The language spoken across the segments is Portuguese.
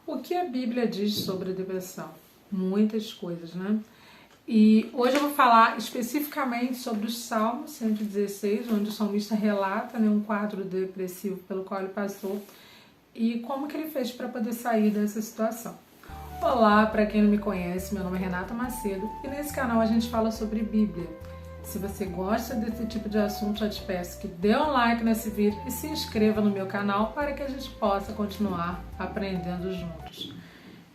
O que a Bíblia diz sobre a depressão? Muitas coisas, né? E hoje eu vou falar especificamente sobre o Salmo 116, onde o salmista relata, né, um quadro depressivo pelo qual ele passou e como que ele fez para poder sair dessa situação. Olá, para quem não me conhece, meu nome é Renata Macedo e nesse canal a gente fala sobre Bíblia. Se você gosta desse tipo de assunto, eu te peço que dê um like nesse vídeo e se inscreva no meu canal para que a gente possa continuar aprendendo juntos.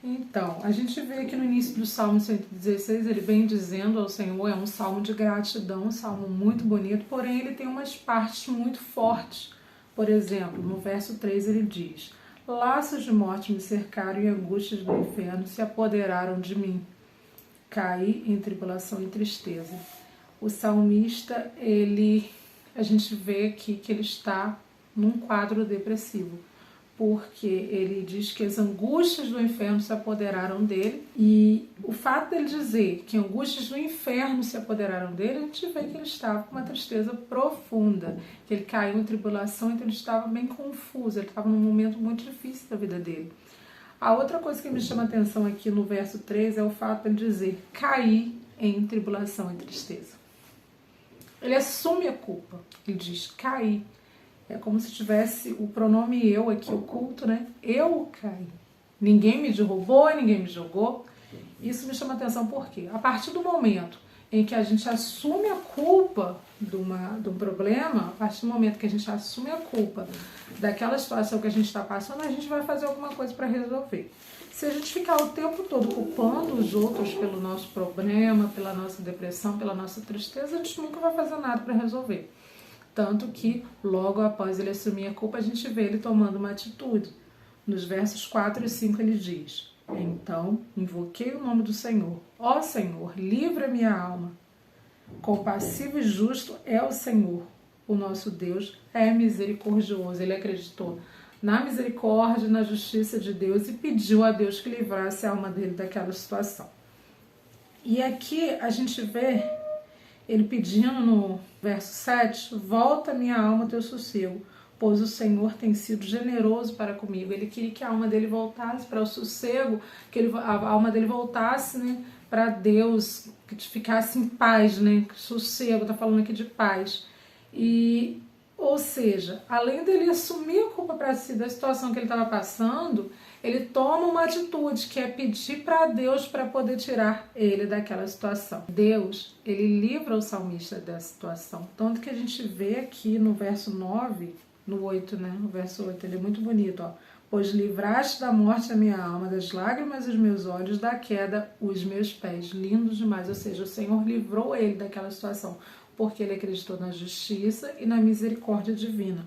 Então, a gente vê aqui no início do Salmo 116, ele vem dizendo ao Senhor, é um salmo de gratidão, um salmo muito bonito, porém ele tem umas partes muito fortes. Por exemplo, no verso 3 ele diz: laços de morte me cercaram e angústias do inferno se apoderaram de mim. Caí em tribulação e tristeza. O salmista, a gente vê aqui que ele está num quadro depressivo, porque ele diz que as angústias do inferno se apoderaram dele, e o fato dele dizer que angústias do inferno se apoderaram dele, a gente vê que ele estava com uma tristeza profunda, que ele caiu em tribulação, então ele estava bem confuso, ele estava num momento muito difícil da vida dele. A outra coisa que me chama a atenção aqui no verso 3 é o fato de ele dizer: caí em tribulação e tristeza. Ele assume a culpa, ele diz: caí. É como se tivesse o pronome eu aqui oculto, né? Eu caí. Ninguém me derrubou, ninguém me jogou. Isso me chama a atenção porque, a partir do momento em que a gente assume a culpa de um problema, a partir do momento que a gente assume a culpa daquela situação que a gente está passando, a gente vai fazer alguma coisa para resolver. Se a gente ficar o tempo todo culpando os outros pelo nosso problema, pela nossa depressão, pela nossa tristeza, a gente nunca vai fazer nada para resolver. Tanto que, logo após ele assumir a culpa, a gente vê ele tomando uma atitude. Nos versos 4 e 5 ele diz: então invoquei o nome do Senhor. Ó Senhor, livra minha alma. Compassivo e justo é o Senhor. O nosso Deus é misericordioso. Ele acreditou na misericórdia e na justiça de Deus e pediu a Deus que livrasse a alma dele daquela situação. E aqui a gente vê ele pedindo no verso 7, volta minha alma ao teu sossego, pois o Senhor tem sido generoso para comigo. Ele queria que a alma dele voltasse para o sossego, que a alma dele voltasse, né, para Deus, que ficasse em paz, né, sossego, tá falando aqui de paz. E, ou seja, além dele assumir a culpa para si da situação que ele estava passando, ele toma uma atitude que é pedir para Deus para poder tirar ele daquela situação. Deus, ele livra o salmista dessa situação. Tanto que a gente vê aqui no verso 9, no 8, né? No verso 8, ele é muito bonito, ó. Pois livraste da morte a minha alma, das lágrimas os meus olhos, da queda os meus pés. Lindo demais. Ou seja, o Senhor livrou ele daquela situação, porque ele acreditou na justiça e na misericórdia divina.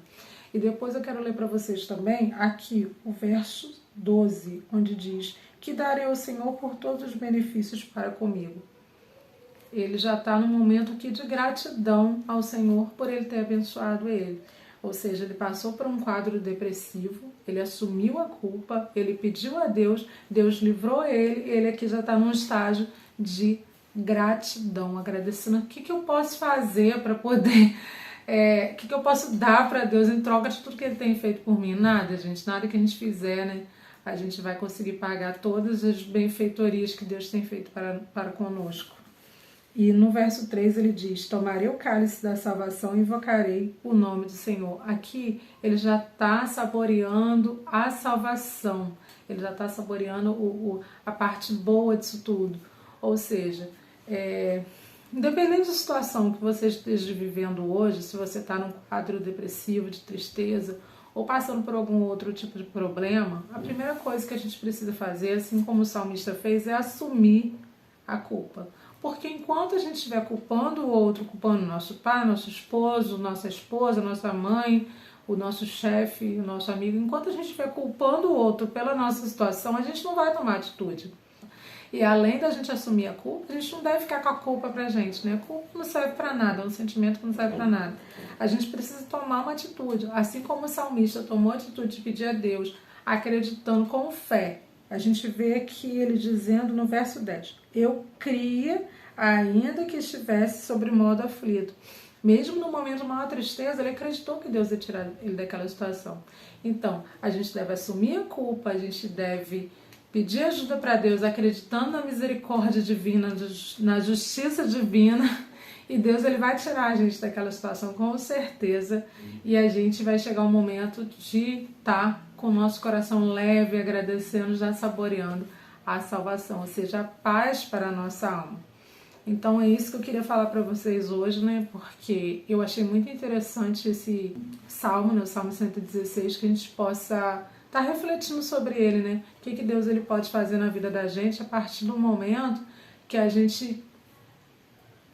E depois eu quero ler para vocês também aqui o verso 12, onde diz: que darei ao Senhor por todos os benefícios para comigo. Ele já está num momento aqui de gratidão ao Senhor por ele ter abençoado ele. Ou seja, ele passou por um quadro depressivo, ele assumiu a culpa, ele pediu a Deus, Deus livrou ele aqui já está num estágio de gratidão, agradecendo o que eu posso fazer para poder... o que eu posso dar para Deus em troca de tudo que Ele tem feito por mim? Nada, gente. Nada que a gente fizer, né, a gente vai conseguir pagar todas as benfeitorias que Deus tem feito para conosco. E no verso 3 ele diz: tomarei o cálice da salvação e invocarei o nome do Senhor. Aqui ele já está saboreando a salvação. Ele já está saboreando a parte boa disso tudo. Ou seja, independente da situação que você esteja vivendo hoje, se você está num quadro depressivo, de tristeza, ou passando por algum outro tipo de problema, a primeira coisa que a gente precisa fazer, assim como o salmista fez, é assumir a culpa. Porque enquanto a gente estiver culpando o outro, culpando nosso pai, nosso esposo, nossa esposa, nossa mãe, o nosso chefe, o nosso amigo, enquanto a gente estiver culpando o outro pela nossa situação, a gente não vai tomar atitude. E além da gente assumir a culpa, a gente não deve ficar com a culpa pra gente, né? A culpa não serve pra nada, é um sentimento que não serve pra nada. A gente precisa tomar uma atitude, assim como o salmista tomou a atitude de pedir a Deus, acreditando com fé. A gente vê aqui ele dizendo no verso 10, eu cria ainda que estivesse sobre modo aflito. Mesmo no momento de maior tristeza, ele acreditou que Deus ia tirar ele daquela situação. Então, a gente deve assumir a culpa, a gente deve pedir ajuda para Deus, acreditando na misericórdia divina, na justiça divina, e Deus ele vai tirar a gente daquela situação com certeza, e a gente vai chegar um momento de estar com o nosso coração leve, agradecendo, já saboreando a salvação, ou seja, a paz para a nossa alma. Então é isso que eu queria falar para vocês hoje, né? Porque eu achei muito interessante esse salmo, né? O Salmo 116, que a gente possa estar refletindo sobre ele, né? O que Deus ele pode fazer na vida da gente a partir do momento que a gente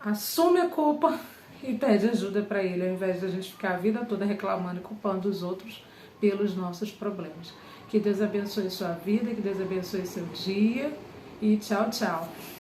assume a culpa e pede ajuda para ele, ao invés de a gente ficar a vida toda reclamando e culpando os outros pelos nossos problemas. Que Deus abençoe sua vida, que Deus abençoe seu dia e tchau, tchau.